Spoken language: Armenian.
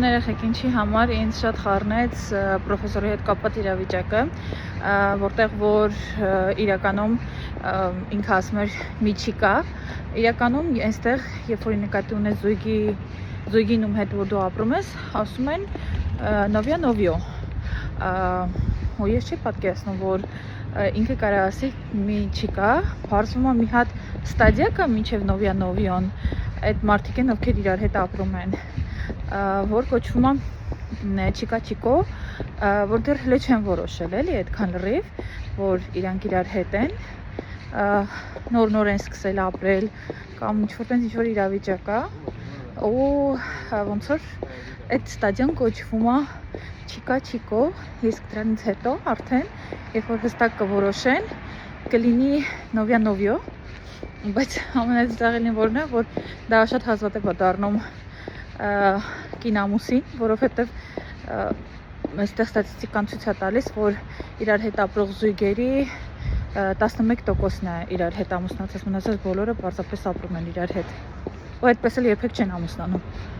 Ներեխեք ինչի համար ինձ շատ խառնեց պրոֆեսորի հետ կապված իրավիճակը, որտեղ որ իրականում ինքը ասում էր մի չի կա, իրականում այստեղ երբ որ նկատի ունես զույգին ում հետ որ դու ապրում ես, ասում են նովյա նովյո, ու ես չի պատկերացնում, որ ինքը կարա ասի մի չի կա, բարձվում է մի հատ ստադիա կա մինչև նովյա նովյոն, այդ մարդիկ են ովքեր իրար հետ ապրում են, որ կոչվում է չիկա չիկո, որ դեռ հլը չեն որոշել էլի այդքան լրիվ, որ իրանք իրար հետ են, նոր են սկսել ապրել կամ ինչ-որ իրավիճակ է, ու ոնց որ այդ ստադիան կոչվում է չիկա չիկո, իսկ դրանից հետո արդեն, երբ որ հստակ կորոշեն, կլինի նովյա նովյո, բայց ամենածաղելին որն է, որ դա շատ հազվադեպ է դառնում կինամուսին, որովհետև այստեղ ստատիստիկան ցույց է տալիս, որ իրար հետ ապրող զույգերի 11%-ն է իրար հետ ամուսնացած, մնացած բոլորը պարզապես ապրում են իրար հետ, ու այդպես էլ երբեք չեն ամուսնանում։